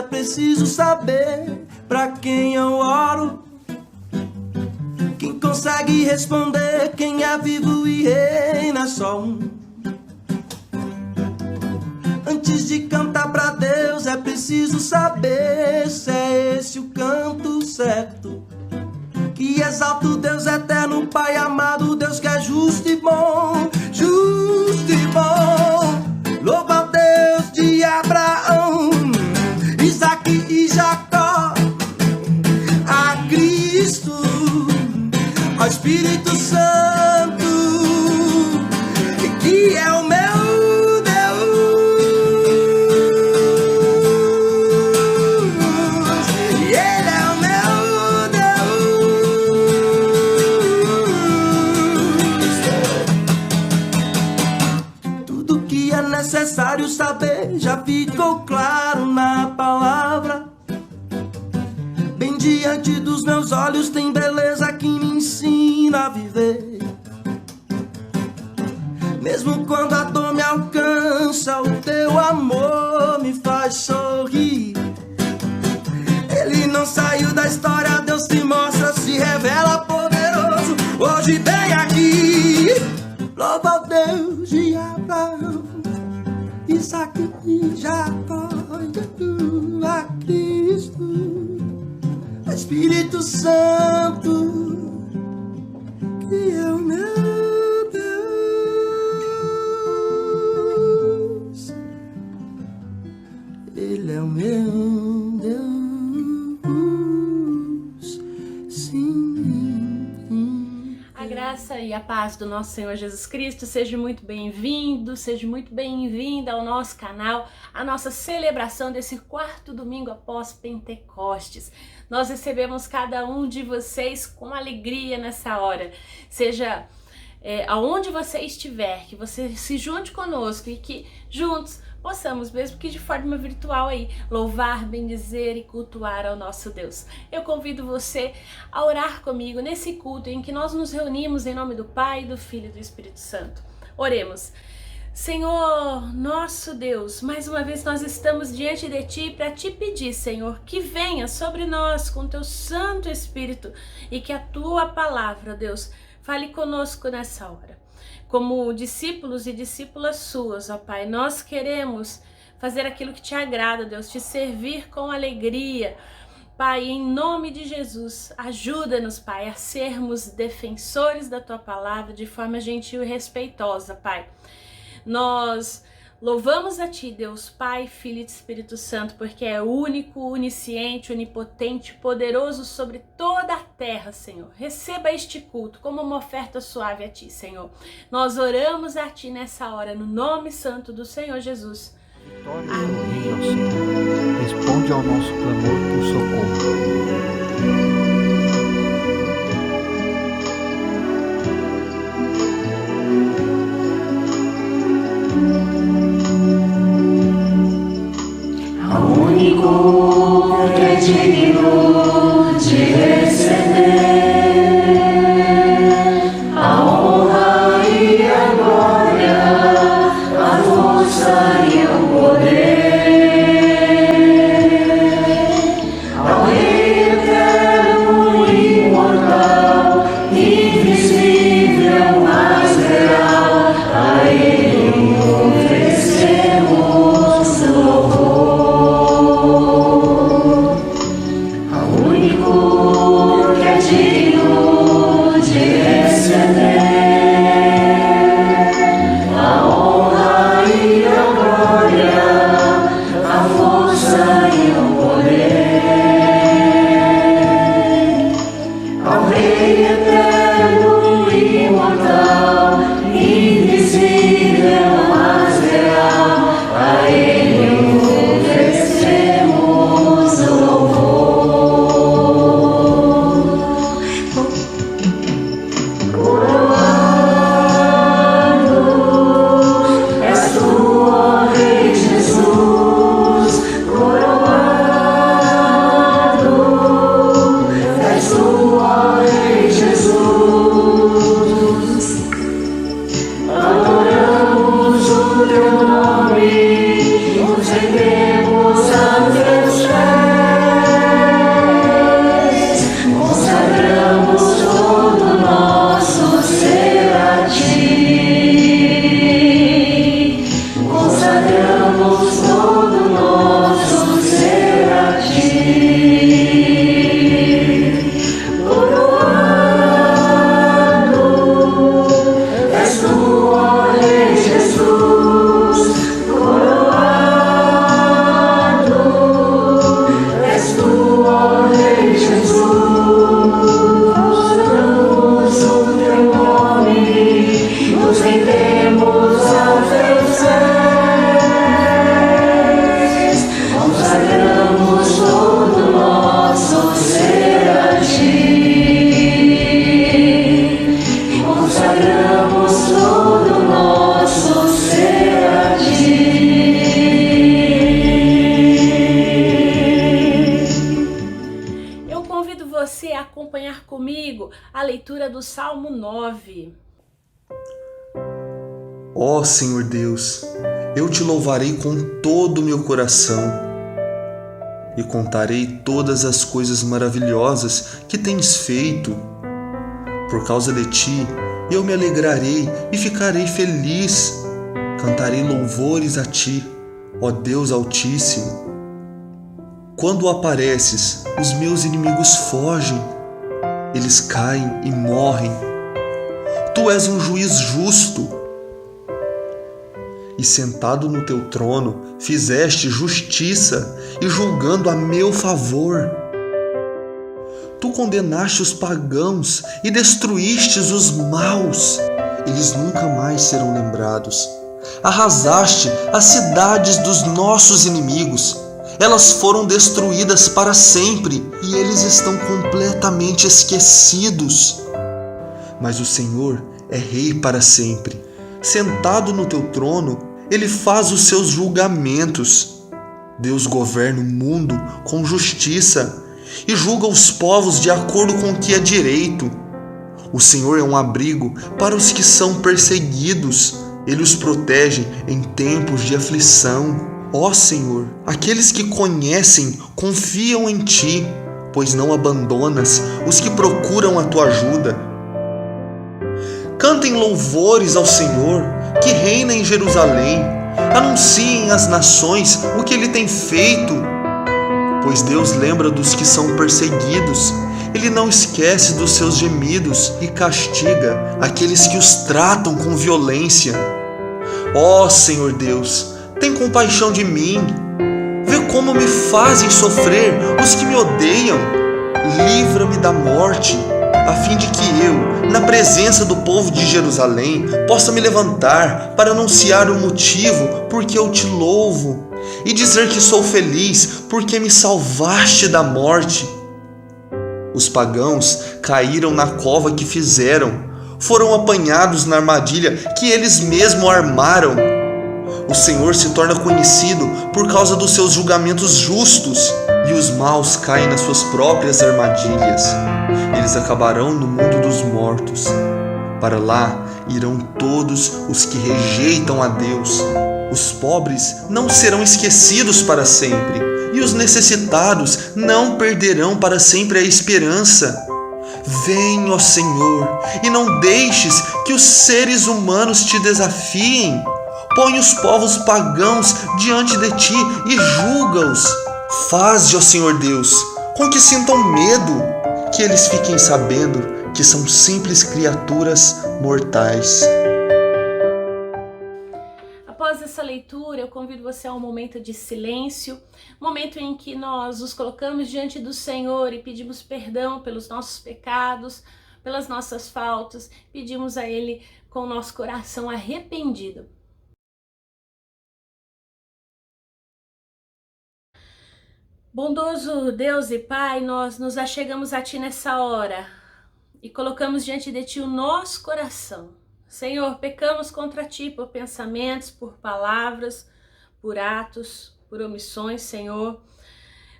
é preciso saber pra quem eu oro. Quem consegue responder, quem é vivo e reina, só um. Antes de cantar pra Deus é preciso saber se é esse o canto certo, que exalta o Deus eterno, Pai amado, Deus que é justo e bom, justo e bom. Louva a Deus de Abraão, Isaac e Jacó, a Cristo, ao Espírito Santo, que é o meu necessário saber, já ficou claro na palavra. Bem diante dos meus olhos tem beleza que me ensina a viver. Mesmo quando a dor me alcança, o teu amor me faz sorrir. Ele não saiu da história, Deus se mostra, se revela poderoso. Hoje vem aqui, louva ao Deus de Abraão, Isaac e Jacó, a Cristo, Espírito Santo, que é o meu Deus, Ele é o meu Deus, sim. A graça e a paz do nosso Senhor Jesus Cristo, seja muito bem-vindo, seja muito bem-vinda ao nosso canal, a nossa celebração desse quarto domingo após Pentecostes. Nós recebemos cada um de vocês com alegria nessa hora, seja aonde você estiver, que você se junte conosco e que juntos possamos, mesmo que de forma virtual aí, louvar, bendizer e cultuar ao nosso Deus. Eu convido você a orar comigo nesse culto em que nós nos reunimos em nome do Pai, do Filho e do Espírito Santo. Oremos. Senhor, nosso Deus, mais uma vez nós estamos diante de Ti para Te pedir, Senhor, que venha sobre nós com Teu Santo Espírito e que a Tua palavra, Deus, fale conosco nessa hora. Como discípulos e discípulas Suas, ó Pai, nós queremos fazer aquilo que Te agrada, Deus, Te servir com alegria. Pai, em nome de Jesus, ajuda-nos, Pai, a sermos defensores da Tua palavra de forma gentil e respeitosa, Pai. Nós louvamos a Ti, Deus, Pai, Filho e Espírito Santo, porque é único, onisciente, onipotente, poderoso sobre toda a terra, Senhor. Receba este culto como uma oferta suave a Ti, Senhor. Nós oramos a Ti nessa hora, no nome santo do Senhor Jesus. Amém. Responde ao nosso clamor por socorro. Único que é digno de receber a honra e a glória, a força e o poder, ao Rei eterno e imortal, invisível, mas real, a Ele oferecemos louvor. Jesus. acompanhar comigo a leitura do Salmo 9. Ó Senhor Deus, eu te louvarei com todo o meu coração e contarei todas as coisas maravilhosas que tens feito. Por causa de ti, eu me alegrarei e ficarei feliz. Cantarei louvores a ti, ó Deus Altíssimo. Quando apareces, os meus inimigos fogem, eles caem e morrem. Tu és um juiz justo, e sentado no teu trono, fizeste justiça e julgando a meu favor. Tu condenaste os pagãos e destruístes os maus, eles nunca mais serão lembrados. Arrasaste as cidades dos nossos inimigos, elas foram destruídas para sempre e eles estão completamente esquecidos. Mas o Senhor é rei para sempre. Sentado no teu trono, ele faz os seus julgamentos. Deus governa o mundo com justiça e julga os povos de acordo com o que é direito. O Senhor é um abrigo para os que são perseguidos. Ele os protege em tempos de aflição. Ó Senhor, aqueles que conhecem confiam em ti, pois não abandonas os que procuram a tua ajuda. Cantem louvores ao Senhor, que reina em Jerusalém. Anunciem às nações o que ele tem feito. Pois Deus lembra dos que são perseguidos. Ele não esquece dos seus gemidos e castiga aqueles que os tratam com violência. Ó Senhor Deus, tem compaixão de mim. Vê como me fazem sofrer os que me odeiam. Livra-me da morte, a fim de que eu, na presença do povo de Jerusalém, possa me levantar para anunciar o motivo porque eu te louvo e dizer que sou feliz porque me salvaste da morte. Os pagãos caíram na cova que fizeram, foram apanhados na armadilha que eles mesmos armaram. O Senhor se torna conhecido por causa dos seus julgamentos justos, e os maus caem nas suas próprias armadilhas. Eles acabarão no mundo dos mortos. Para lá irão todos os que rejeitam a Deus. Os pobres não serão esquecidos para sempre, e os necessitados não perderão para sempre a esperança. Vem, ó Senhor, e não deixes que os seres humanos te desafiem. Põe os povos pagãos diante de ti e julga-os. Faze, ó Senhor Deus, com que sintam medo, que eles fiquem sabendo que são simples criaturas mortais. Após essa leitura, eu convido você a um momento de silêncio, momento em que nós nos colocamos diante do Senhor e pedimos perdão pelos nossos pecados, pelas nossas faltas, pedimos a Ele com o nosso coração arrependido. Bondoso Deus e Pai, nós nos achegamos a Ti nessa hora e colocamos diante de Ti o nosso coração. Senhor, pecamos contra Ti por pensamentos, por palavras, por atos, por omissões, Senhor.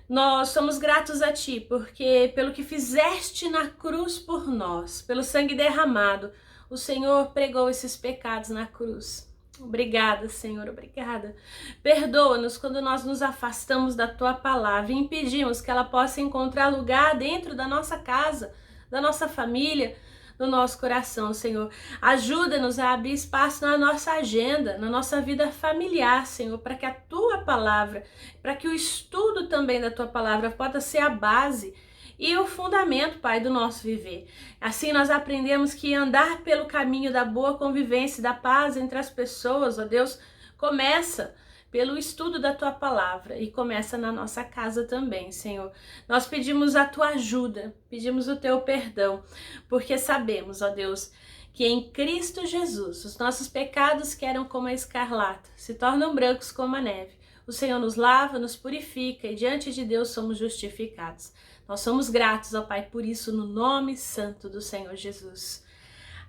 Nós somos gratos a Ti porque pelo que fizeste na cruz por nós, pelo sangue derramado, o Senhor pregou esses pecados na cruz. Obrigada, Senhor, obrigada. Perdoa-nos quando nós nos afastamos da Tua palavra e impedimos que ela possa encontrar lugar dentro da nossa casa, da nossa família, do nosso coração, Senhor. Ajuda-nos a abrir espaço na nossa agenda, na nossa vida familiar, Senhor, para que a Tua palavra, para que o estudo também da Tua palavra possa ser a base e o fundamento, Pai, do nosso viver. Assim nós aprendemos que andar pelo caminho da boa convivência e da paz entre as pessoas, ó Deus, começa pelo estudo da Tua palavra e começa na nossa casa também, Senhor. Nós pedimos a Tua ajuda, pedimos o Teu perdão, porque sabemos, ó Deus, que em Cristo Jesus os nossos pecados que eram como a escarlata se tornam brancos como a neve. O Senhor nos lava, nos purifica e diante de Deus somos justificados. Nós somos gratos ao Pai por isso, no nome santo do Senhor Jesus.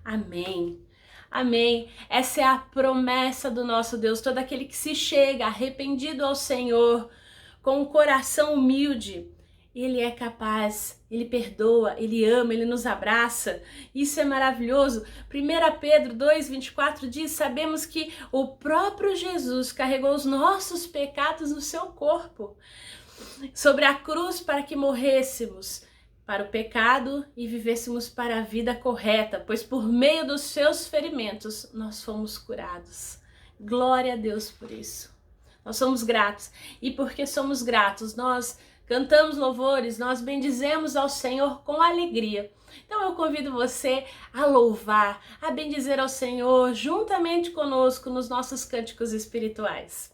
Amém. Amém. Essa é a promessa do nosso Deus. Todo aquele que se chega arrependido ao Senhor, com um coração humilde, Ele é capaz Ele perdoa, Ele ama, Ele nos abraça. Isso é maravilhoso. 1 Pedro 2,24 diz: sabemos que o próprio Jesus carregou os nossos pecados no seu corpo, sobre a cruz, para que morrêssemos para o pecado e vivêssemos para a vida correta, pois por meio dos seus ferimentos nós fomos curados. Glória a Deus por isso. Nós somos gratos, e porque somos gratos, nós cantamos louvores, nós bendizemos ao Senhor com alegria. Então eu convido você a louvar, a bendizer ao Senhor juntamente conosco nos nossos cânticos espirituais.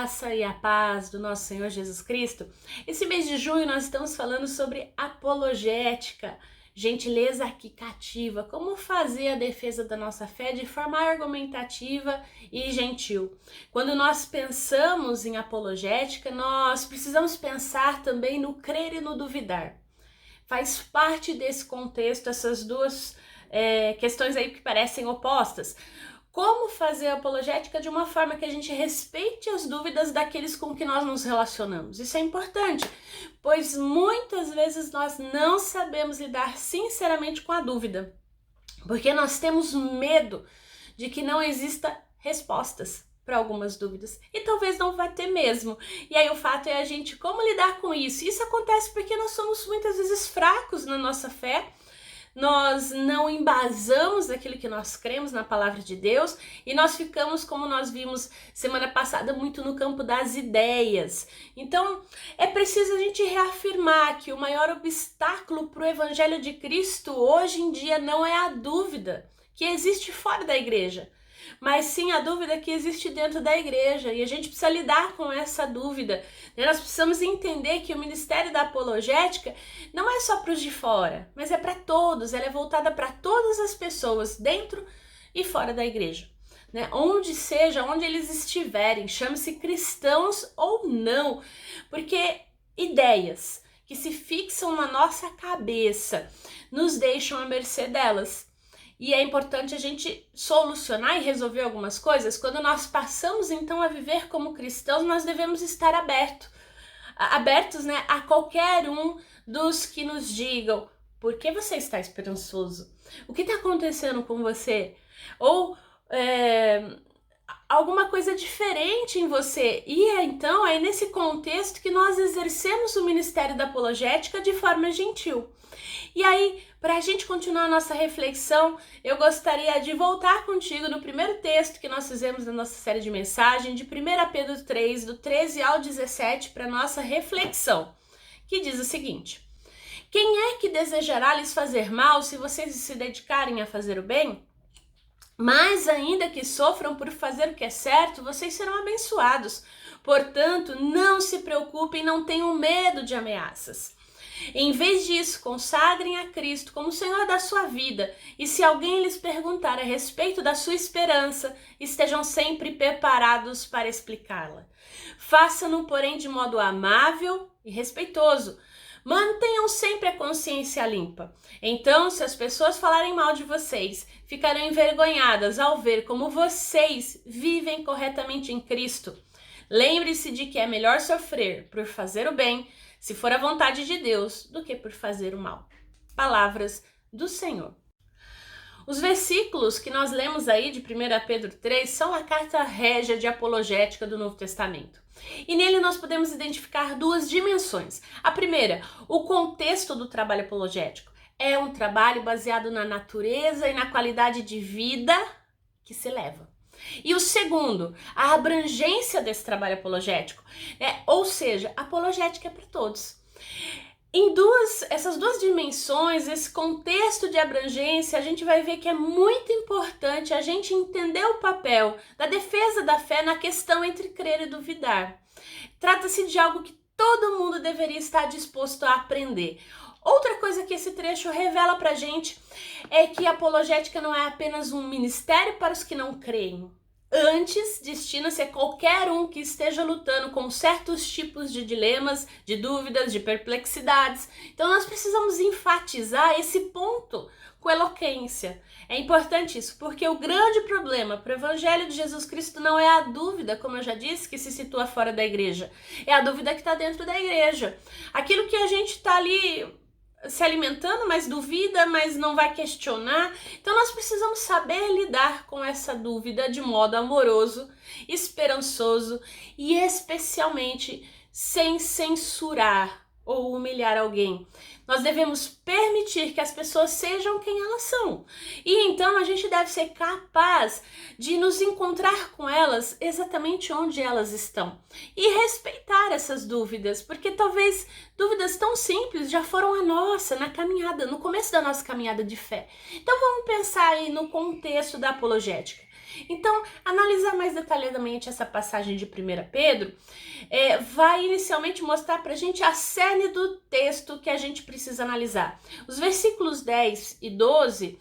graça e a paz do nosso Senhor Jesus Cristo. Esse mês de junho nós estamos falando sobre apologética, gentileza que cativa, como fazer a defesa da nossa fé de forma argumentativa e gentil. Quando nós pensamos em apologética, nós precisamos pensar também no crer e no duvidar. Faz parte desse contexto essas duas questões aí que parecem opostas. Como fazer a apologética de uma forma que a gente respeite as dúvidas daqueles com que nós nos relacionamos. Isso é importante, pois muitas vezes nós não sabemos lidar sinceramente com a dúvida, porque nós temos medo de que não exista respostas para algumas dúvidas, e talvez não vá ter mesmo. E aí o fato é a gente como lidar com isso. Isso acontece porque nós somos muitas vezes fracos na nossa fé. Nós não embasamos aquilo que nós cremos na palavra de Deus e nós ficamos, como nós vimos semana passada, muito no campo das ideias. Então, é preciso a gente reafirmar que o maior obstáculo para o Evangelho de Cristo hoje em dia não é a dúvida que existe fora da igreja, mas sim a dúvida que existe dentro da igreja, e a gente precisa lidar com essa dúvida. Nós precisamos entender que o ministério da apologética não é só para os de fora, mas é para todos, ela é voltada para todas as pessoas, dentro e fora da igreja. Onde seja, onde eles estiverem, chame-se cristãos ou não, porque ideias que se fixam na nossa cabeça nos deixam à mercê delas. E é importante a gente solucionar e resolver algumas coisas. Quando nós passamos então a viver como cristãos, nós devemos estar abertos, a qualquer um dos que nos digam: por que você está esperançoso? O que está acontecendo com você? Ou alguma coisa diferente em você. E então é nesse contexto que nós exercemos o ministério da apologética de forma gentil. E aí, para a gente continuar a nossa reflexão, eu gostaria de voltar contigo no primeiro texto que nós fizemos na nossa série de mensagem, de 1 Pedro 3, do 13 ao 17, para nossa reflexão, que diz o seguinte: quem é que desejará lhes fazer mal se vocês se dedicarem a fazer o bem? Mas ainda que sofram por fazer o que é certo, vocês serão abençoados. Portanto, não se preocupem, não tenham medo de ameaças. Em vez disso, consagrem a Cristo como o Senhor da sua vida, e se alguém lhes perguntar a respeito da sua esperança, estejam sempre preparados para explicá-la. Façam-no, porém, de modo amável e respeitoso. Mantenham sempre a consciência limpa. Então, se as pessoas falarem mal de vocês, ficarão envergonhadas ao ver como vocês vivem corretamente em Cristo. Lembre-se de que é melhor sofrer por fazer o bem, se for a vontade de Deus, do que por fazer o mal. Palavras do Senhor. Os versículos que nós lemos aí de 1 Pedro 3 são a carta régia de apologética do Novo Testamento. E nele nós podemos identificar duas dimensões. A primeira, o contexto do trabalho apologético. É um trabalho baseado na natureza e na qualidade de vida que se leva. E o segundo, a abrangência desse trabalho apologético. Ou seja, a apologética é para todos. Em essas duas dimensões, esse contexto de abrangência, a gente vai ver que é muito importante a gente entender o papel da defesa da fé na questão entre crer e duvidar. Trata-se de algo que todo mundo deveria estar disposto a aprender. Outra coisa que esse trecho revela pra gente é que a apologética não é apenas um ministério para os que não creem. Antes, destina-se a qualquer um que esteja lutando com certos tipos de dilemas, de dúvidas, de perplexidades. Então nós precisamos enfatizar esse ponto com eloquência. É importante isso, porque o grande problema para o Evangelho de Jesus Cristo não é a dúvida, como eu já disse, que se situa fora da igreja. É a dúvida que está dentro da igreja. Aquilo que a gente está ali se alimentando, mas duvida, mas não vai questionar. Então nós precisamos saber lidar com essa dúvida de modo amoroso, esperançoso e especialmente sem censurar ou humilhar alguém. Nós devemos permitir que as pessoas sejam quem elas são. E então a gente deve ser capaz de nos encontrar com elas exatamente onde elas estão. E respeitar essas dúvidas, porque talvez dúvidas tão simples já foram a nossa na caminhada, no começo da nossa caminhada de fé. Então vamos pensar aí no contexto da apologética. Então, analisar mais detalhadamente essa passagem de 1 Pedro vai inicialmente mostrar pra gente a cerne do texto que a gente precisa analisar. Os versículos 10 e 12,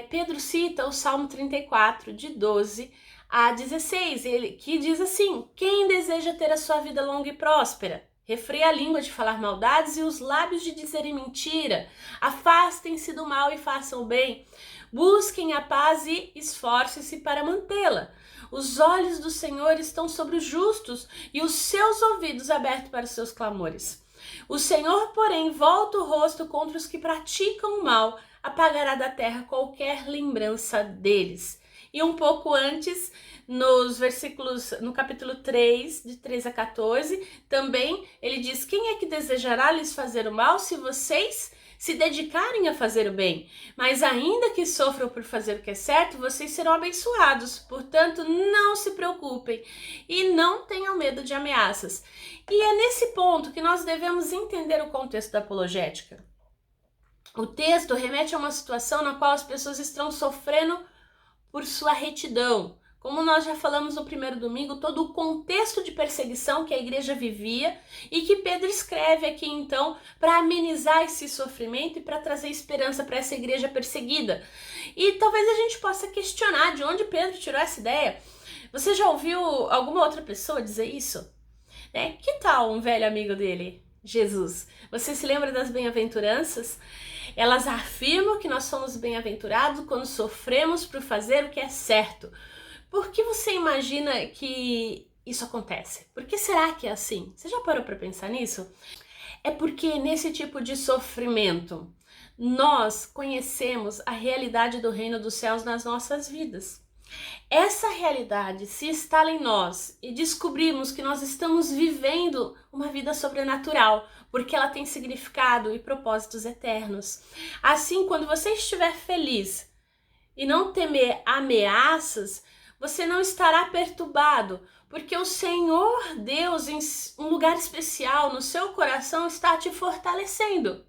Pedro cita o Salmo 34, de 12 a 16, que diz assim: quem deseja ter a sua vida longa e próspera? Refreia a língua de falar maldades e os lábios de dizerem mentira. Afastem-se do mal e façam o bem. Busquem a paz e esforcem-se para mantê-la. Os olhos do Senhor estão sobre os justos e os seus ouvidos abertos para os seus clamores. O Senhor, porém, volta o rosto contra os que praticam o mal, apagará da terra qualquer lembrança deles. E um pouco antes, no capítulo 3, de 13 a 14, também ele diz: quem é que desejará lhes fazer o mal se vocês se dedicarem a fazer o bem? Mas ainda que sofram por fazer o que é certo, vocês serão abençoados. Portanto, não se preocupem e não tenham medo de ameaças. E é nesse ponto que nós devemos entender o contexto da apologética. O texto remete a uma situação na qual as pessoas estão sofrendo por sua retidão. Como nós já falamos no primeiro domingo, todo o contexto de perseguição que a igreja vivia e que Pedro escreve aqui então para amenizar esse sofrimento e para trazer esperança para essa igreja perseguida. E talvez a gente possa questionar de onde Pedro tirou essa ideia. Você já ouviu alguma outra pessoa dizer isso? Que tal um velho amigo dele, Jesus? Você se lembra das bem-aventuranças? Elas afirmam que nós somos bem-aventurados quando sofremos por fazer o que é certo. Por que você imagina que isso acontece? Por que será que é assim? Você já parou para pensar nisso? É porque nesse tipo de sofrimento, nós conhecemos a realidade do reino dos céus nas nossas vidas. Essa realidade se instala em nós e descobrimos que nós estamos vivendo uma vida sobrenatural, porque ela tem significado e propósitos eternos. Assim, quando você estiver feliz e não temer ameaças, você não estará perturbado, porque o Senhor Deus, em um lugar especial no seu coração, está te fortalecendo.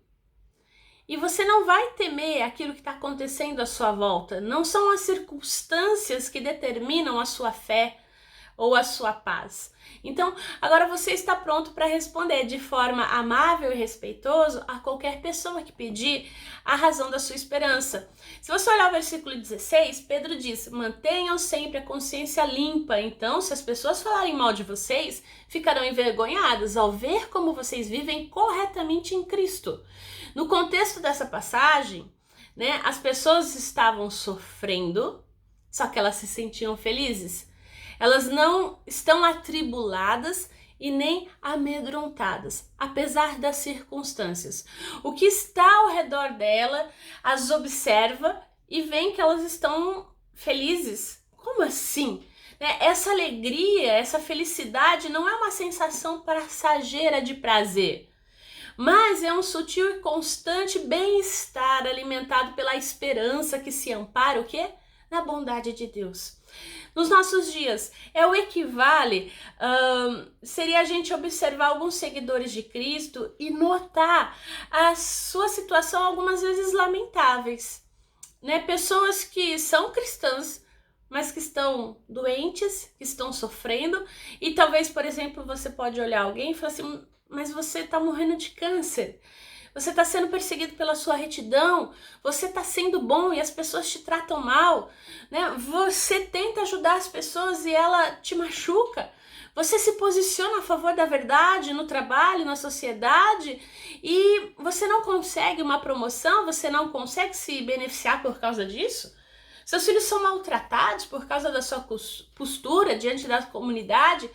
E você não vai temer aquilo que está acontecendo à sua volta. Não são as circunstâncias que determinam a sua fé ou a sua paz. Então, agora você está pronto para responder de forma amável e respeitosa a qualquer pessoa que pedir a razão da sua esperança. Se você olhar o versículo 16, Pedro diz: mantenham sempre a consciência limpa. Então, se as pessoas falarem mal de vocês, ficarão envergonhadas ao ver como vocês vivem corretamente em Cristo. No contexto dessa passagem, as pessoas estavam sofrendo, só que elas se sentiam felizes. Elas não estão atribuladas e nem amedrontadas, apesar das circunstâncias. O que está ao redor dela as observa e vê que elas estão felizes. Como assim? Essa alegria, essa felicidade não é uma sensação passageira de prazer, mas é um sutil e constante bem-estar alimentado pela esperança que se ampara, o quê? Na bondade de Deus. Nos nossos dias, o equivale, seria a gente observar alguns seguidores de Cristo e notar a sua situação algumas vezes lamentáveis. Pessoas que são cristãs, mas que estão doentes, que estão sofrendo, e talvez, por exemplo, você pode olhar alguém e falar assim: mas você está morrendo de câncer. Você está sendo perseguido pela sua retidão, você está sendo bom e as pessoas te tratam mal, Você tenta ajudar as pessoas e ela te machuca. Você se posiciona a favor da verdade no trabalho, na sociedade, e você não consegue uma promoção, você não consegue se beneficiar por causa disso. Seus filhos são maltratados por causa da sua postura diante da comunidade,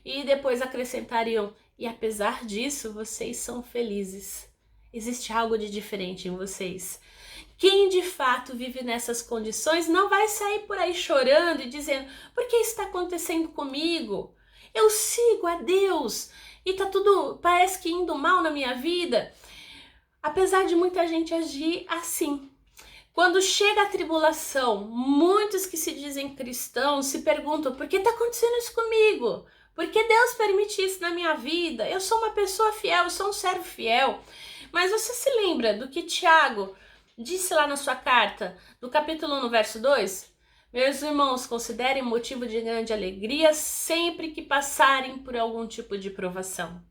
e depois acrescentariam: e apesar disso, vocês são felizes. Existe algo de diferente em vocês. Quem de fato vive nessas condições não vai sair por aí chorando e dizendo: por que isso está acontecendo comigo? Eu sigo a Deus e tá tudo, parece que indo mal na minha vida. Apesar de muita gente agir assim. Quando chega a tribulação, muitos que se dizem cristãos se perguntam: por que está acontecendo isso comigo? Por que Deus permite isso na minha vida? Eu sou uma pessoa fiel, eu sou um servo fiel. Mas você se lembra do que Tiago disse lá na sua carta, no capítulo 1, no verso 2? Meus irmãos, considerem motivo de grande alegria sempre que passarem por algum tipo de provação.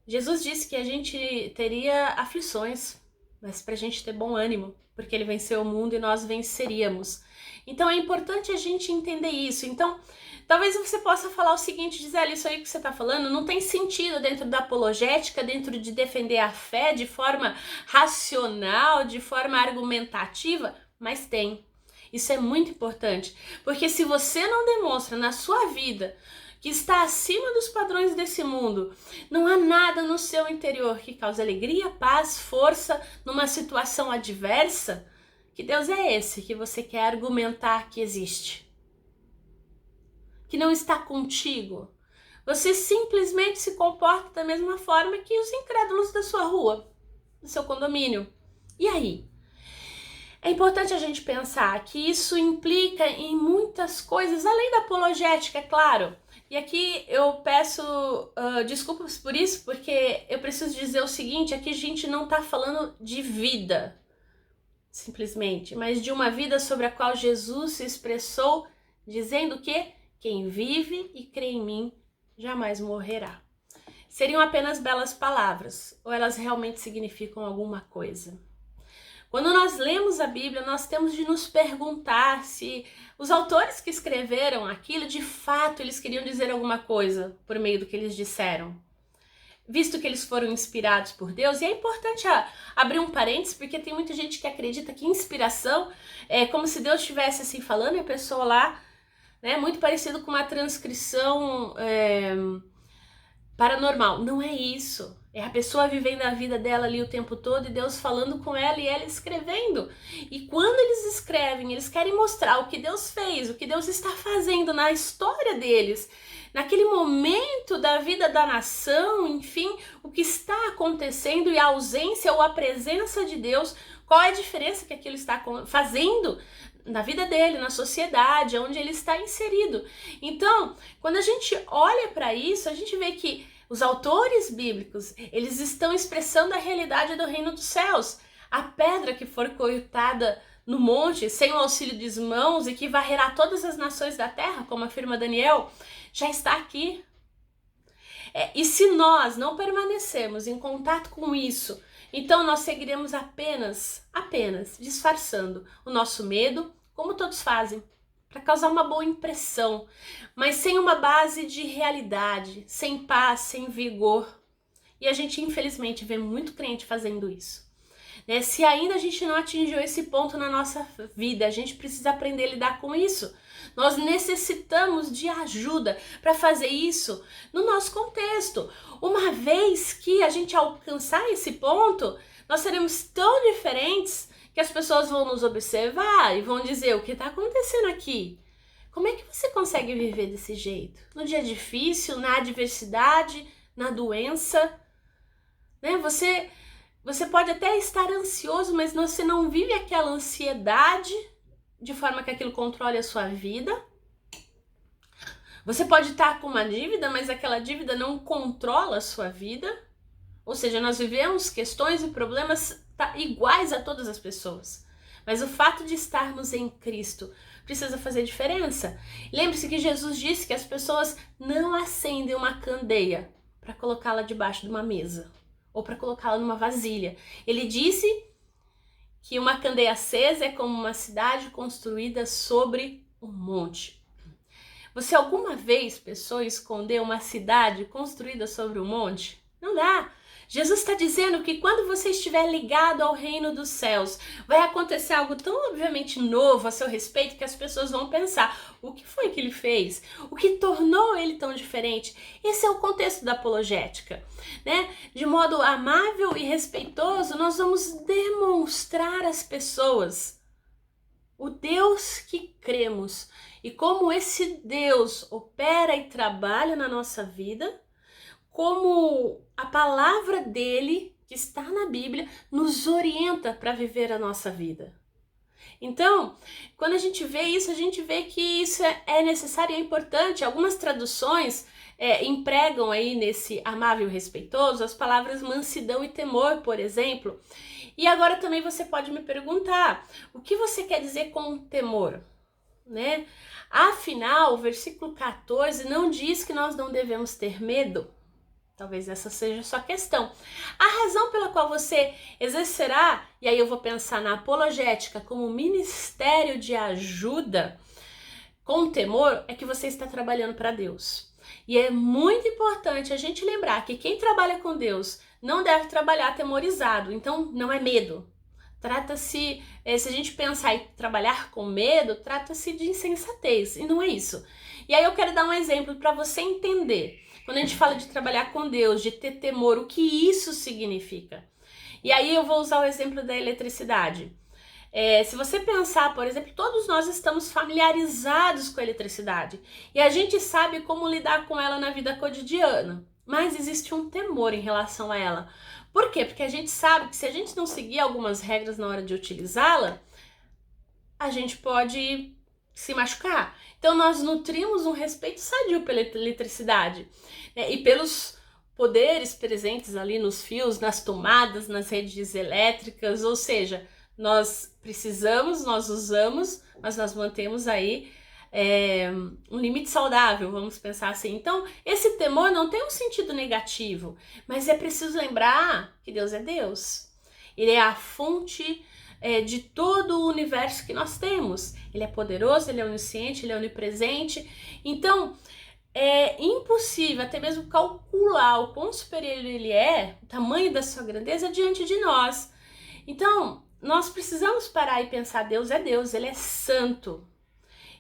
Jesus disse que a gente teria aflições, mas para a gente ter bom ânimo, porque ele venceu o mundo e nós venceríamos. Então é importante a gente entender isso. Então, talvez você possa falar o seguinte: Gisele, isso aí que você está falando não tem sentido dentro da apologética, dentro de defender a fé de forma racional, de forma argumentativa, mas tem. Isso é muito importante, porque se você não demonstra na sua vida que está acima dos padrões desse mundo, não há nada no seu interior que cause alegria, paz, força numa situação adversa. Que Deus é esse que você quer argumentar que existe? Que não está contigo? Você simplesmente se comporta da mesma forma que os incrédulos da sua rua, do seu condomínio. E aí? É importante a gente pensar que isso implica em muitas coisas, além da apologética, é claro. E aqui eu peço desculpas por isso, porque eu preciso dizer o seguinte: aqui a gente não está falando de vida. simplesmente, mas de uma vida sobre a qual Jesus se expressou, dizendo que quem vive e crê em mim jamais morrerá. Seriam apenas belas palavras, ou elas realmente significam alguma coisa? Quando nós lemos a Bíblia, nós temos de nos perguntar se os autores que escreveram aquilo, de fato, eles queriam dizer alguma coisa por meio do que eles disseram. Visto que eles foram inspirados por Deus, e é importante abrir um parênteses, porque tem muita gente que acredita que inspiração é como se Deus estivesse assim falando e a pessoa lá, né, muito parecido com uma transcrição paranormal. Não é isso. É a pessoa vivendo a vida dela ali o tempo todo e Deus falando com ela e ela escrevendo. E quando eles escrevem, eles querem mostrar o que Deus fez, o que Deus está fazendo na história deles, naquele momento da vida da nação, enfim, o que está acontecendo e a ausência ou a presença de Deus, qual é a diferença que aquilo está fazendo na vida dele, na sociedade, onde ele está inserido. Então, quando a gente olha para isso, a gente vê que os autores bíblicos, eles estão expressando a realidade do reino dos céus. A pedra que for cortada no monte, sem o auxílio dos mãos e que varrerá todas as nações da terra, como afirma Daniel, já está aqui. E se nós não permanecermos em contato com isso, então nós seguiremos apenas disfarçando o nosso medo, como todos fazem, para causar uma boa impressão, mas sem uma base de realidade, sem paz, sem vigor. E a gente, infelizmente, vê muito crente fazendo isso. Né? Se ainda a gente não atingiu esse ponto na nossa vida, a gente precisa aprender a lidar com isso. Nós necessitamos de ajuda para fazer isso no nosso contexto. Uma vez que a gente alcançar esse ponto, nós seremos tão diferentes que as pessoas vão nos observar e vão dizer: o que está acontecendo aqui? Como é que você consegue viver desse jeito? No dia difícil, na adversidade, na doença, né? Você pode até estar ansioso, mas você não vive aquela ansiedade de forma que aquilo controle a sua vida. Você pode estar com uma dívida, mas aquela dívida não controla a sua vida. Ou seja, nós vivemos questões e problemas iguais a todas as pessoas. Mas o fato de estarmos em Cristo precisa fazer diferença. Lembre-se que Jesus disse que as pessoas não acendem uma candeia para colocá-la debaixo de uma mesa ou para colocá-la numa vasilha. Ele disse que uma candeia acesa é como uma cidade construída sobre um monte. Você alguma vez pensou em esconder uma cidade construída sobre um monte? Não dá. Jesus está dizendo que quando você estiver ligado ao reino dos céus, vai acontecer algo tão obviamente novo a seu respeito que as pessoas vão pensar: o que foi que ele fez? O que tornou ele tão diferente? Esse é o contexto da apologética, né? De modo amável e respeitoso, nós vamos demonstrar às pessoas o Deus que cremos e como esse Deus opera e trabalha na nossa vida, como a palavra dele, que está na Bíblia, nos orienta para viver a nossa vida. Então, quando a gente vê isso, a gente vê que isso é necessário e é importante. Algumas traduções empregam aí nesse amável e respeitoso as palavras mansidão e temor, por exemplo. E agora também você pode me perguntar: o que você quer dizer com temor? Né? Afinal, o versículo 14 não diz que nós não devemos ter medo. Talvez essa seja a sua questão. A razão pela qual você exercerá, e aí eu vou pensar na apologética como ministério de ajuda com temor, é que você está trabalhando para Deus. E é muito importante a gente lembrar que quem trabalha com Deus não deve trabalhar atemorizado, então não é medo. Trata-se, se a gente pensar em trabalhar com medo, trata-se de insensatez, e não é isso. E aí eu quero dar um exemplo para você entender. Quando a gente fala de trabalhar com Deus, de ter temor, o que isso significa? E aí eu vou usar o exemplo da eletricidade. Se você pensar, por exemplo, todos nós estamos familiarizados com a eletricidade e a gente sabe como lidar com ela na vida cotidiana, mas existe um temor em relação a ela. Por quê? Porque a gente sabe que se a gente não seguir algumas regras na hora de utilizá-la, a gente pode se machucar. Então nós nutrimos um respeito sadio pela eletricidade, né? E pelos poderes presentes ali nos fios, nas tomadas, nas redes elétricas, ou seja, nós precisamos, nós usamos, mas nós mantemos aí um limite saudável, vamos pensar assim. Então, esse temor não tem um sentido negativo, mas é preciso lembrar que Deus é Deus. Ele é a fonte de todo o universo que nós temos. Ele é poderoso, ele é onisciente, ele é onipresente. Então, é impossível até mesmo calcular o quão superior ele é, o tamanho da sua grandeza diante de nós. Então, nós precisamos parar e pensar, Deus é Deus, ele é santo.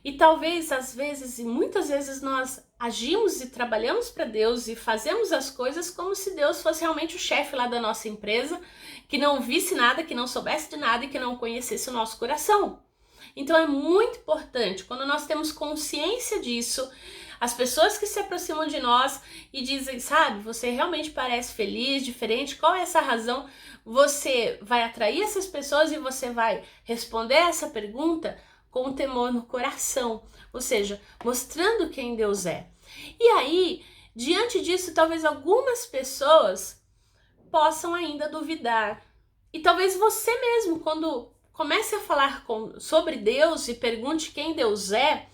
E talvez, às vezes, e muitas vezes nós agimos e trabalhamos para Deus e fazemos as coisas como se Deus fosse realmente o chefe lá da nossa empresa, que não visse nada, que não soubesse de nada e que não conhecesse o nosso coração. Então é muito importante, quando nós temos consciência disso, as pessoas que se aproximam de nós e dizem, sabe, você realmente parece feliz, diferente, qual é essa razão? Você vai atrair essas pessoas e você vai responder essa pergunta com temor no coração, ou seja, mostrando quem Deus é. E aí, diante disso, talvez algumas pessoas possam ainda duvidar. E talvez você mesmo, quando comece a falar sobre Deus e pergunte quem Deus é,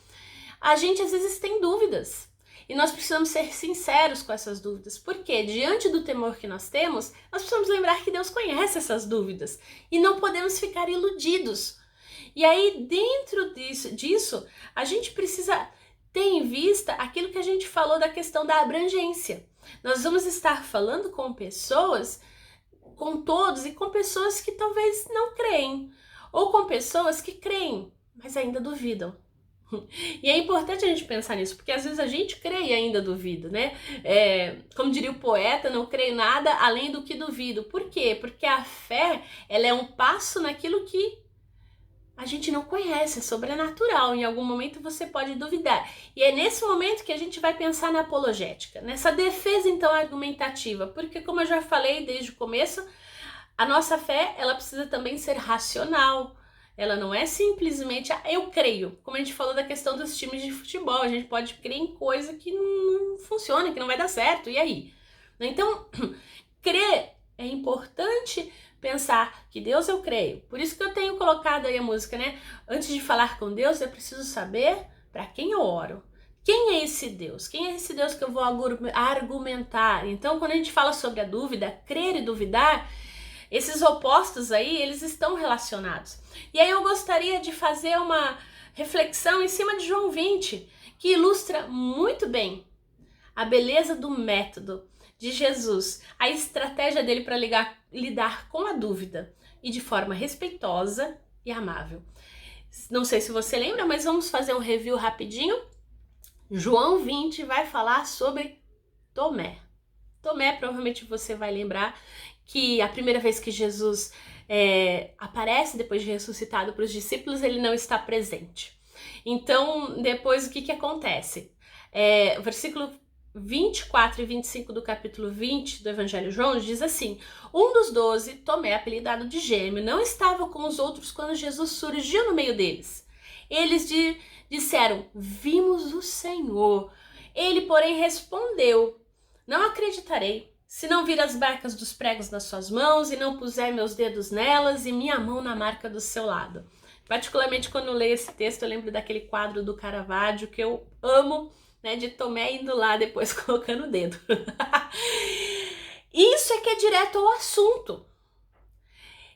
a gente às vezes tem dúvidas. E nós precisamos ser sinceros com essas dúvidas. Porque diante do temor que nós temos, nós precisamos lembrar que Deus conhece essas dúvidas. E não podemos ficar iludidos. E aí, dentro disso, a gente precisa ter em vista aquilo que a gente falou da questão da abrangência. Nós vamos estar falando com pessoas, com todos, e com pessoas que talvez não creem. Ou com pessoas que creem, mas ainda duvidam. E é importante a gente pensar nisso, porque às vezes a gente crê e ainda duvida, né? Como diria o poeta, não creio nada além do que duvido. Por quê? Porque a fé, ela é um passo naquilo que a gente não conhece, é sobrenatural. Em algum momento você pode duvidar. E é nesse momento que a gente vai pensar na apologética, nessa defesa então argumentativa, porque como eu já falei desde o começo, a nossa fé, ela precisa também ser racional. Ela não é simplesmente, eu creio. Como a gente falou da questão dos times de futebol, a gente pode crer em coisa que não funciona, que não vai dar certo, e aí? Então, crer é importante pensar que Deus eu creio. Por isso que eu tenho colocado aí a música, né? Antes de falar com Deus, eu preciso saber para quem eu oro. Quem é esse Deus? Quem é esse Deus que eu vou argumentar? Então, quando a gente fala sobre a dúvida, crer e duvidar, esses opostos aí, eles estão relacionados. E aí eu gostaria de fazer uma reflexão em cima de João 20, que ilustra muito bem a beleza do método de Jesus, a estratégia dele para lidar com a dúvida e de forma respeitosa e amável. Não sei se você lembra, mas vamos fazer um review rapidinho. João 20 vai falar sobre Tomé. Tomé, provavelmente você vai lembrar que a primeira vez que Jesus aparece, depois de ressuscitado para os discípulos, ele não está presente. Então, depois o que acontece? O versículo 24 e 25 do capítulo 20 do Evangelho de João diz assim: um dos 12, Tomé, apelidado de Gêmeo, não estava com os outros quando Jesus surgiu no meio deles. Eles disseram, vimos o Senhor. Ele, porém, respondeu, não acreditarei, se não vir as marcas dos pregos nas suas mãos e não puser meus dedos nelas e minha mão na marca do seu lado. Particularmente quando eu leio esse texto, eu lembro daquele quadro do Caravaggio que eu amo, né, de Tomé indo lá depois colocando o dedo. Isso é que é direto ao assunto.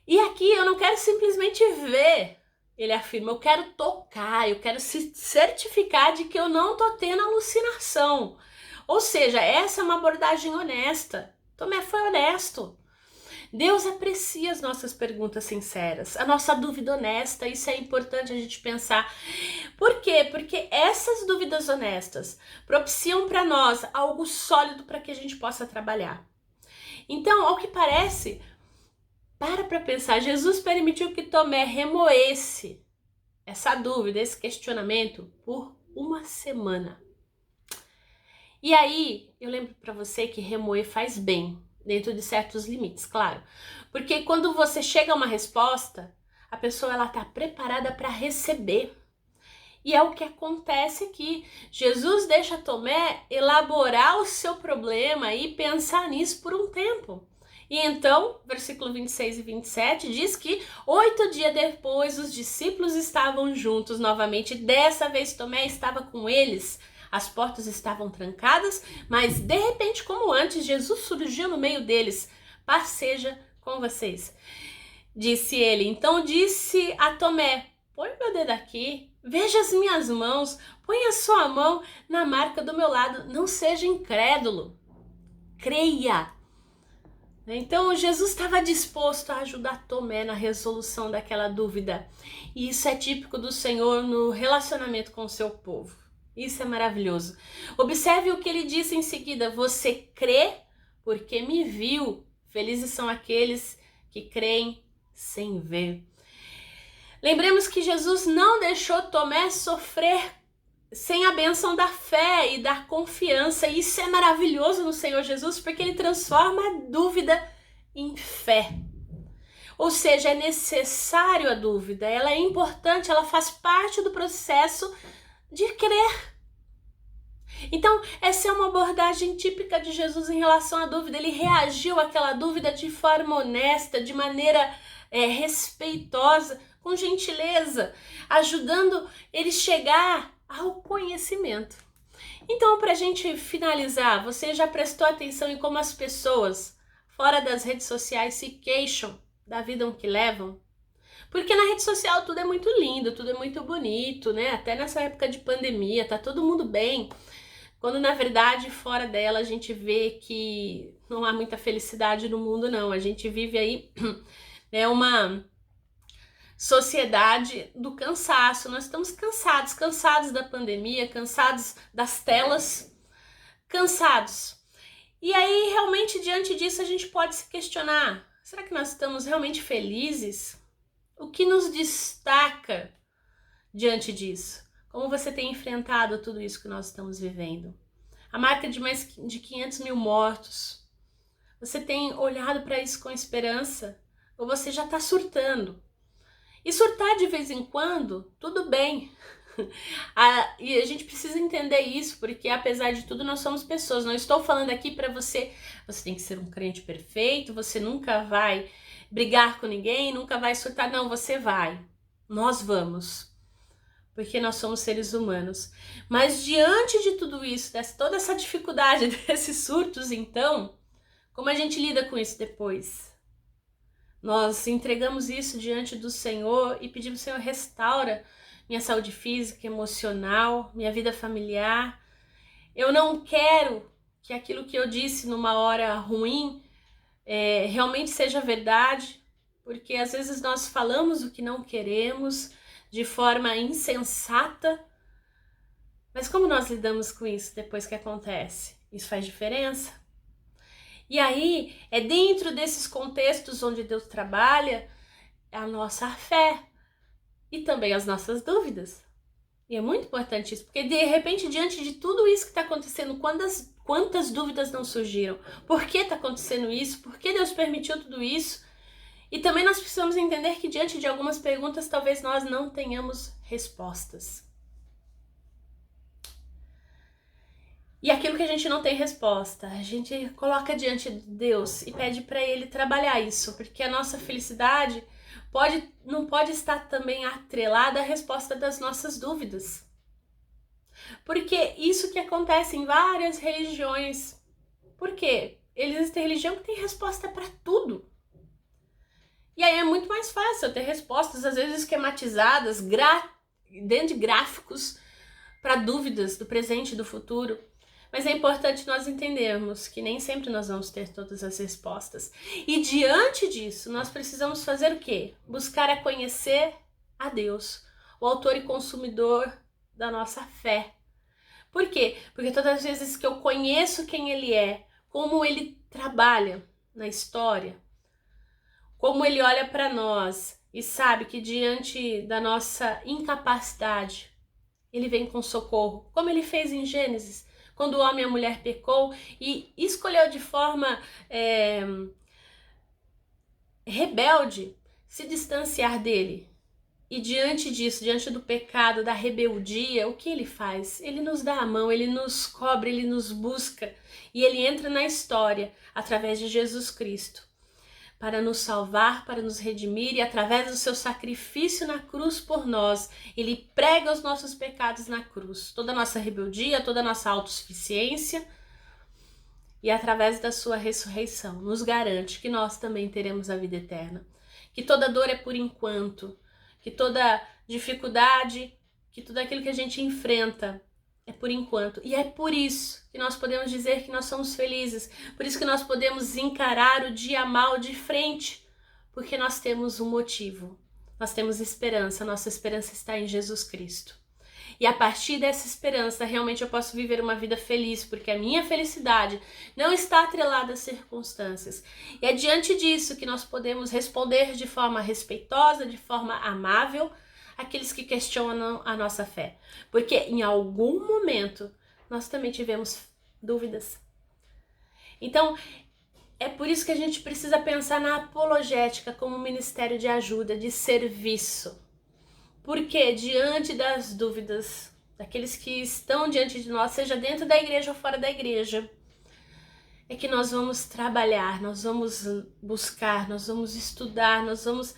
E aqui eu não quero simplesmente ver, ele afirma, eu quero tocar, eu quero se certificar de que eu não tô tendo alucinação. Ou seja, essa é uma abordagem honesta. Tomé foi honesto. Deus aprecia as nossas perguntas sinceras, a nossa dúvida honesta, isso é importante a gente pensar. Por quê? Porque essas dúvidas honestas propiciam para nós algo sólido para que a gente possa trabalhar. Então, ao que parece, para pensar, Jesus permitiu que Tomé remoesse essa dúvida, esse questionamento por uma semana. E aí, eu lembro para você que remoer faz bem, dentro de certos limites, claro. Porque quando você chega a uma resposta, a pessoa ela está preparada para receber. E é o que acontece aqui. Jesus deixa Tomé elaborar o seu problema e pensar nisso por um tempo. E então, versículo 26 e 27 diz que 8 dias depois os discípulos estavam juntos novamente. Dessa vez Tomé estava com eles. As portas estavam trancadas, mas de repente, como antes, Jesus surgiu no meio deles. Paz seja com vocês, disse ele. Então disse a Tomé: põe meu dedo aqui, veja as minhas mãos, põe a sua mão na marca do meu lado, não seja incrédulo, creia. Então Jesus estava disposto a ajudar Tomé na resolução daquela dúvida. E isso é típico do Senhor no relacionamento com o seu povo. Isso é maravilhoso. Observe o que ele disse em seguida: você crê porque me viu. Felizes são aqueles que creem sem ver. Lembremos que Jesus não deixou Tomé sofrer sem a bênção da fé e da confiança. E isso é maravilhoso no Senhor Jesus, porque ele transforma a dúvida em fé. Ou seja, é necessário a dúvida, ela é importante, ela faz parte do processo de crer. Então, essa é uma abordagem típica de Jesus em relação à dúvida. Ele reagiu àquela dúvida de forma honesta, de maneira respeitosa, com gentileza, ajudando ele chegar ao conhecimento. Então, para a gente finalizar, você já prestou atenção em como as pessoas fora das redes sociais se queixam da vida que levam? Porque na rede social tudo é muito lindo, tudo é muito bonito, né? Até nessa época de pandemia, tá todo mundo bem. Quando na verdade fora dela a gente vê que não há muita felicidade no mundo, não. A gente vive aí uma sociedade do cansaço. Nós estamos cansados da pandemia, cansados das telas, cansados. E aí realmente diante disso a gente pode se questionar: será que nós estamos realmente felizes? O que nos destaca diante disso? Como você tem enfrentado tudo isso que nós estamos vivendo? A marca de mais de 500 mil mortos. Você tem olhado para isso com esperança? Ou você já está surtando? E surtar de vez em quando, tudo bem. E a gente precisa entender isso, porque apesar de tudo nós somos pessoas. Não estou falando aqui para você tem que ser um crente perfeito, você nunca vai brigar com ninguém, nunca vai surtar. Não, você vai. Nós vamos. Porque nós somos seres humanos. Mas diante de tudo isso, toda essa dificuldade desses surtos, então, como a gente lida com isso depois? Nós entregamos isso diante do Senhor e pedimos: Senhor, restaura minha saúde física, emocional, minha vida familiar. Eu não quero que aquilo que eu disse numa hora ruim realmente seja verdade, porque às vezes nós falamos o que não queremos de forma insensata, mas como nós lidamos com isso depois que acontece? Isso faz diferença? E aí, é dentro desses contextos onde Deus trabalha a nossa fé e também as nossas dúvidas. E é muito importante isso, porque de repente, diante de tudo isso que está acontecendo, quantas dúvidas não surgiram? Por que está acontecendo isso? Por que Deus permitiu tudo isso? E também nós precisamos entender que diante de algumas perguntas, talvez nós não tenhamos respostas. E aquilo que a gente não tem resposta, a gente coloca diante de Deus e pede para Ele trabalhar isso, porque a nossa felicidade não pode estar também atrelada à resposta das nossas dúvidas. Porque isso que acontece em várias religiões. Por quê? Existe religião que tem resposta para tudo. E aí é muito mais fácil eu ter respostas, às vezes esquematizadas, dentro de gráficos, para dúvidas do presente e do futuro. Mas é importante nós entendermos que nem sempre nós vamos ter todas as respostas. E diante disso, nós precisamos fazer o quê? Buscar a conhecer a Deus, o autor e consumidor da nossa fé. Por quê? Porque todas as vezes que eu conheço quem Ele é, como Ele trabalha na história, como Ele olha para nós e sabe que diante da nossa incapacidade, Ele vem com socorro, como Ele fez em Gênesis, quando o homem e a mulher pecou e escolheu de forma rebelde se distanciar dele. E diante disso, diante do pecado, da rebeldia, o que Ele faz? Ele nos dá a mão, Ele nos cobre, Ele nos busca e Ele entra na história através de Jesus Cristo. para nos salvar, para nos redimir, e através do seu sacrifício na cruz por nós, ele prega os nossos pecados na cruz, toda a nossa rebeldia, toda a nossa autossuficiência, e através da sua ressurreição nos garante que nós também teremos a vida eterna, que toda dor é por enquanto, que toda dificuldade, que tudo aquilo que a gente enfrenta é por enquanto. E é por isso que nós podemos dizer que nós somos felizes, por isso que nós podemos encarar o dia mal de frente, porque nós temos um motivo, nós temos esperança, nossa esperança está em Jesus Cristo. E a partir dessa esperança, realmente eu posso viver uma vida feliz, porque a minha felicidade não está atrelada às circunstâncias. E é diante disso que nós podemos responder de forma respeitosa, de forma amável, aqueles que questionam a nossa fé. Porque em algum momento nós também tivemos dúvidas. Então, é por isso que a gente precisa pensar na apologética como um ministério de ajuda, de serviço. Porque diante das dúvidas daqueles que estão diante de nós, seja dentro da igreja ou fora da igreja, é que nós vamos trabalhar, nós vamos buscar, nós vamos estudar, nós vamos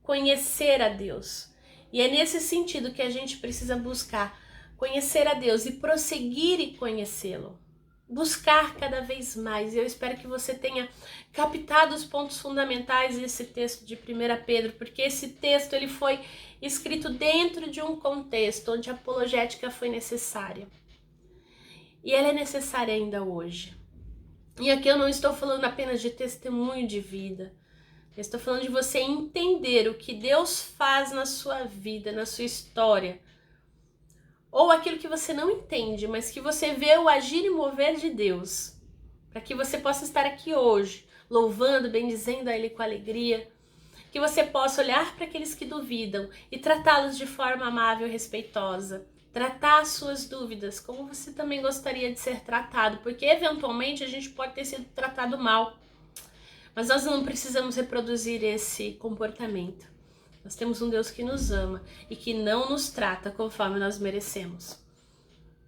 conhecer a Deus. E é nesse sentido que a gente precisa buscar conhecer a Deus e prosseguir e conhecê-lo. Buscar cada vez mais. Eu espero que você tenha captado os pontos fundamentais desse texto de 1 Pedro, porque esse texto ele foi escrito dentro de um contexto onde a apologética foi necessária. E ela é necessária ainda hoje. E aqui eu não estou falando apenas de testemunho de vida. Eu estou falando de você entender o que Deus faz na sua vida, na sua história. Ou aquilo que você não entende, mas que você vê o agir e mover de Deus. Para que você possa estar aqui hoje, louvando, bendizendo a Ele com alegria. Que você possa olhar para aqueles que duvidam e tratá-los de forma amável e respeitosa. Tratar as suas dúvidas como você também gostaria de ser tratado. Porque eventualmente a gente pode ter sido tratado mal. Mas nós não precisamos reproduzir esse comportamento. Nós temos um Deus que nos ama e que não nos trata conforme nós merecemos,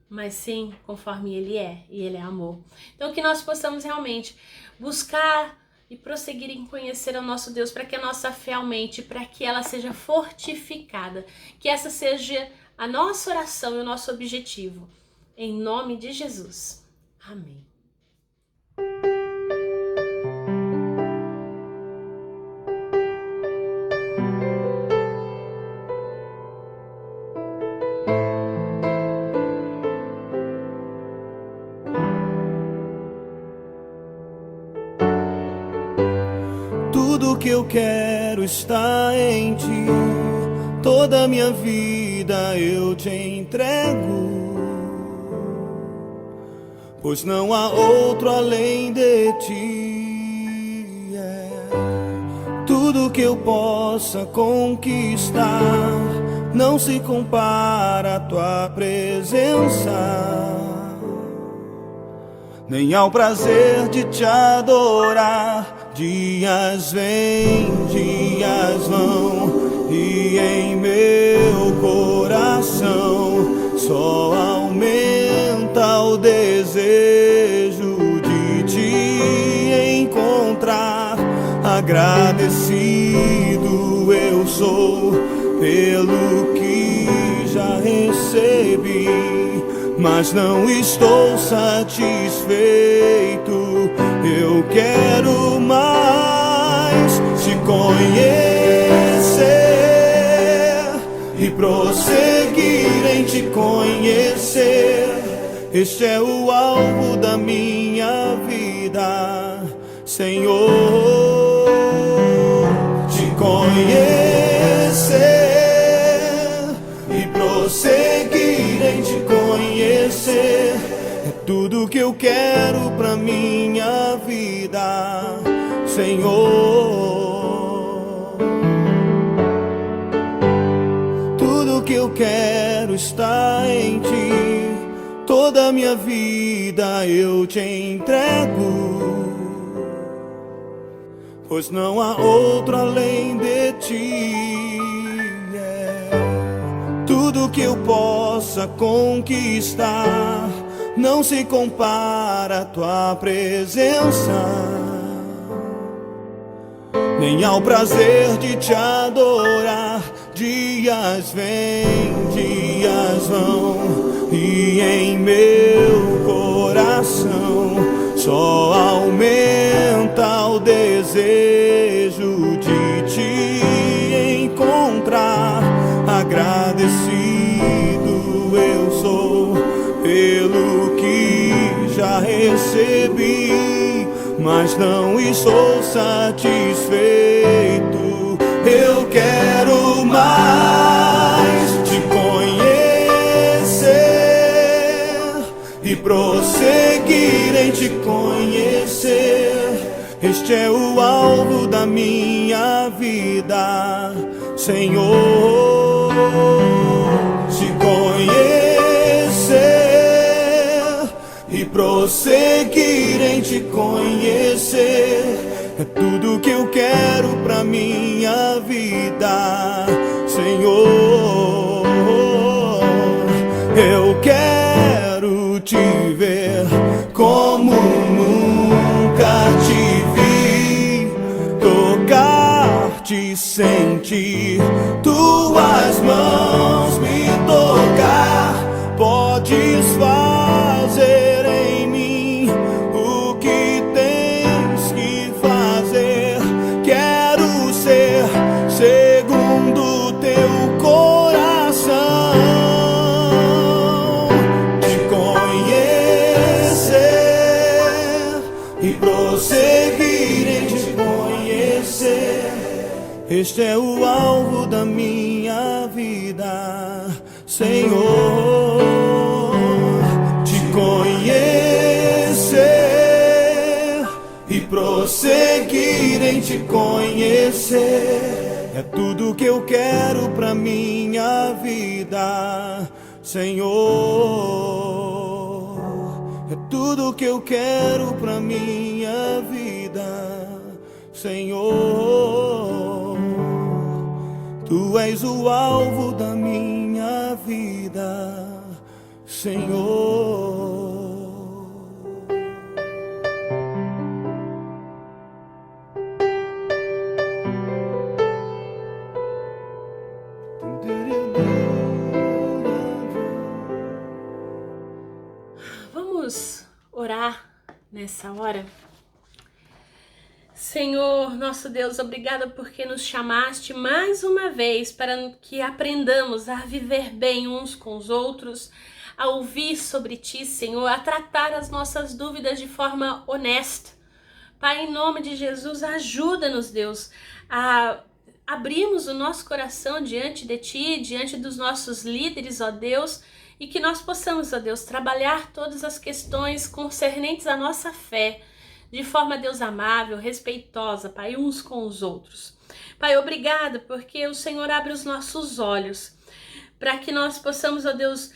mas sim conforme Ele é, e Ele é amor. Então que nós possamos realmente buscar e prosseguir em conhecer o nosso Deus, para que a nossa fé aumente, para que ela seja fortificada, que essa seja a nossa oração e o nosso objetivo. Em nome de Jesus. Amém. Tudo que eu quero está em ti, toda a minha vida eu te entrego, pois não há outro além de ti. Tudo que eu possa conquistar não se compara à tua presença, nem ao prazer de te adorar. Dias vêm, dias vão, e em meu coração só aumenta o desejo de te encontrar. Agradecido eu sou pelo que já recebi, mas não estou satisfeito. Eu quero mais te conhecer e prosseguir em te conhecer. Este é o alvo da minha vida, Senhor. Te conhecer e prosseguir em te conhecer é tudo que eu quero pra minha vida, Senhor. Tudo que eu quero está em ti, toda a minha vida eu te entrego, pois não há outro além de ti. Tudo que eu possa conquistar não se compara à tua presença, nem ao prazer de te adorar. Dias vêm, dias vão, e em meu coração só aumenta o desejo de te encontrar. Agradecido eu sou pelo que já recebi, mas não estou satisfeito. Eu quero mais te conhecer e prosseguir em te conhecer. Este é o alvo da minha vida, Senhor. Te conhecer e prosseguir em te conhecer é tudo que eu quero pra minha vida, Senhor. Eu quero te ver como nunca te vi, tocar-te, sentir tuas mãos me tocar. Podes fazer em mim o que tens que fazer. Quero ser segundo teu coração, te conhecer e prosseguir em te conhecer. Este é o alvo da minha vida, Senhor. Te conhecer e prosseguir em te conhecer é tudo que eu quero pra minha vida, Senhor. É tudo que eu quero pra minha vida, Senhor. Tu és o alvo da minha vida, Senhor. Vamos orar nessa hora? Senhor, nosso Deus, obrigada porque nos chamaste mais uma vez para que aprendamos a viver bem uns com os outros, a ouvir sobre Ti, Senhor, a tratar as nossas dúvidas de forma honesta. Pai, em nome de Jesus, ajuda-nos, Deus, a abrirmos o nosso coração diante de Ti, diante dos nossos líderes, ó Deus, e que nós possamos, ó Deus, trabalhar todas as questões concernentes à nossa fé, de forma, Deus, amável, respeitosa, Pai, uns com os outros. Pai, obrigada porque o Senhor abre os nossos olhos para que nós possamos, ó Deus,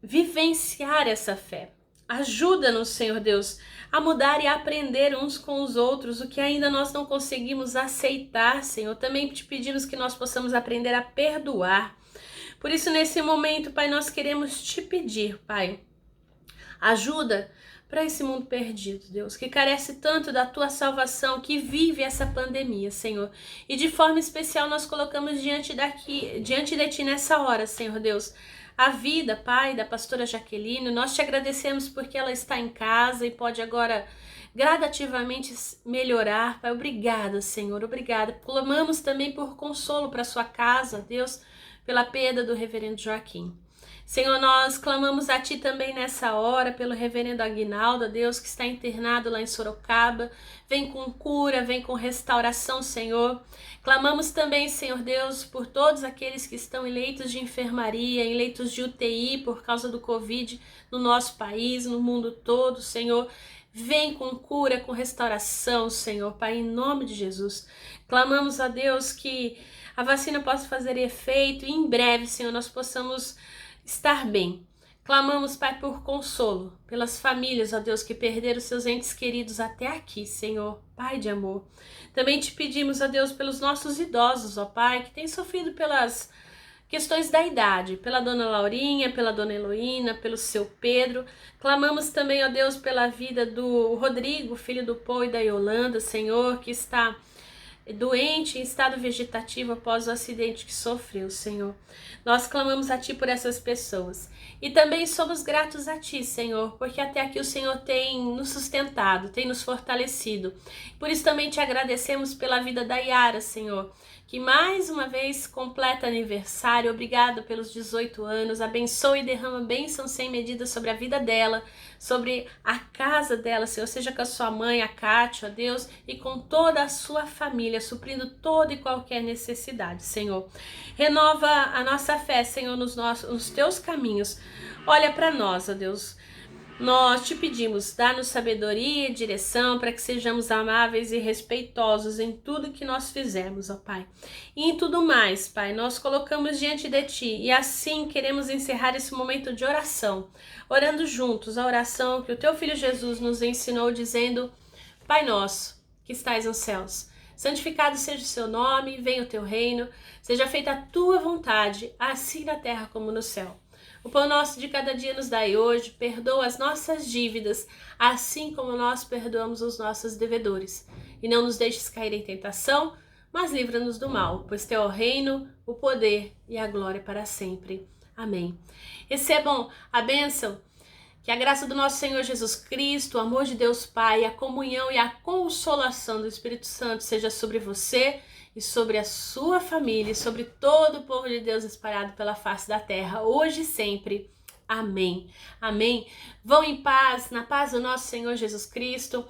vivenciar essa fé. Ajuda-nos, Senhor Deus, a mudar e a aprender uns com os outros o que ainda nós não conseguimos aceitar, Senhor. Também te pedimos que nós possamos aprender a perdoar. Por isso, nesse momento, Pai, nós queremos te pedir, Pai, ajuda para esse mundo perdido, Deus, que carece tanto da Tua salvação, que vive essa pandemia, Senhor. E de forma especial nós colocamos diante de Ti nessa hora, Senhor Deus, a vida, Pai, da pastora Jaqueline. Nós te agradecemos porque ela está em casa e pode agora gradativamente melhorar, Pai. Obrigada, Senhor, obrigada. Clamamos também por consolo para sua casa, Deus, pela perda do reverendo Joaquim. Senhor, nós clamamos a Ti também nessa hora pelo reverendo Aguinaldo, Deus, que está internado lá em Sorocaba. Vem com cura, vem com restauração, Senhor. Clamamos também, Senhor Deus, por todos aqueles que estão em leitos de enfermaria, em leitos de UTI por causa do Covid no nosso país, no mundo todo, Senhor. Vem com cura, com restauração, Senhor, Pai, em nome de Jesus. Clamamos a Deus que a vacina possa fazer efeito e em breve, Senhor, nós possamos estar bem. Clamamos, Pai, por consolo, pelas famílias, ó Deus, que perderam seus entes queridos até aqui, Senhor, Pai de amor. Também te pedimos, ó Deus, pelos nossos idosos, ó Pai, que têm sofrido pelas questões da idade, pela dona Laurinha, pela dona Heloína, pelo seu Pedro. Clamamos também, ó Deus, pela vida do Rodrigo, filho do Pô e da Yolanda, Senhor, que está doente em estado vegetativo após o acidente que sofreu, Senhor. Nós clamamos a Ti por essas pessoas. E também somos gratos a Ti, Senhor, porque até aqui o Senhor tem nos sustentado, tem nos fortalecido. Por isso também Te agradecemos pela vida da Yara, Senhor, que mais uma vez completa aniversário. Obrigado pelos 18 anos. Abençoe e derrama bênção sem medida sobre a vida dela, sobre a casa dela, Senhor, seja com a sua mãe, a Kátia, ó Deus, e com toda a sua família, suprindo toda e qualquer necessidade, Senhor. Renova a nossa fé, Senhor, nos Teus caminhos. Olha para nós, ó Deus. Nós Te pedimos, dá-nos sabedoria e direção para que sejamos amáveis e respeitosos em tudo que nós fizermos, ó Pai. E em tudo mais, Pai, nós colocamos diante de Ti e assim queremos encerrar esse momento de oração, orando juntos a oração que o Teu Filho Jesus nos ensinou, dizendo: Pai nosso, que estais nos céus, santificado seja o Seu nome, venha o Teu reino, seja feita a Tua vontade, assim na terra como no céu. O pão nosso de cada dia nos dai hoje, perdoa as nossas dívidas, assim como nós perdoamos os nossos devedores. E não nos deixes cair em tentação, mas livra-nos do mal, pois Teu é o reino, o poder e a glória para sempre. Amém. Recebam a bênção, que a graça do nosso Senhor Jesus Cristo, o amor de Deus Pai, a comunhão e a consolação do Espírito Santo seja sobre você e sobre a sua família, e sobre todo o povo de Deus espalhado pela face da terra, hoje e sempre. Amém. Amém. Vão em paz, na paz do nosso Senhor Jesus Cristo,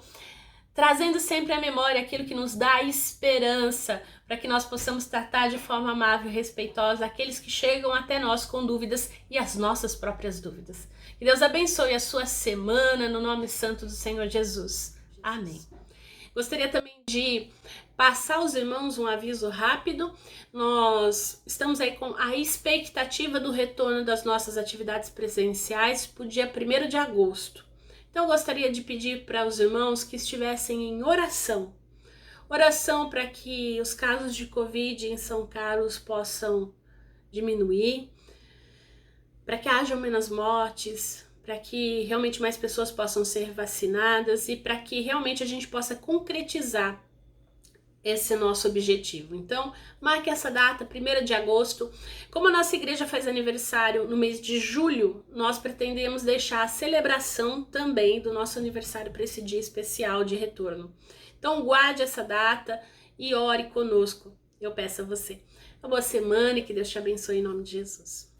trazendo sempre à memória aquilo que nos dá esperança, para que nós possamos tratar de forma amável e respeitosa aqueles que chegam até nós com dúvidas e as nossas próprias dúvidas. Que Deus abençoe a sua semana, no nome santo do Senhor Jesus. Amém. Gostaria também de passar aos irmãos um aviso rápido. Nós estamos aí com a expectativa do retorno das nossas atividades presenciais para o dia 1º de agosto. Então eu gostaria de pedir para os irmãos que estivessem em oração. Oração para que os casos de Covid em São Carlos possam diminuir, para que hajam menos mortes, para que realmente mais pessoas possam ser vacinadas e para que realmente a gente possa concretizar esse nosso objetivo. Então, marque essa data, 1º de agosto. Como a nossa igreja faz aniversário no mês de julho, nós pretendemos deixar a celebração também do nosso aniversário para esse dia especial de retorno. Então, guarde essa data e ore conosco. Eu peço a você. Uma boa semana e que Deus te abençoe em nome de Jesus.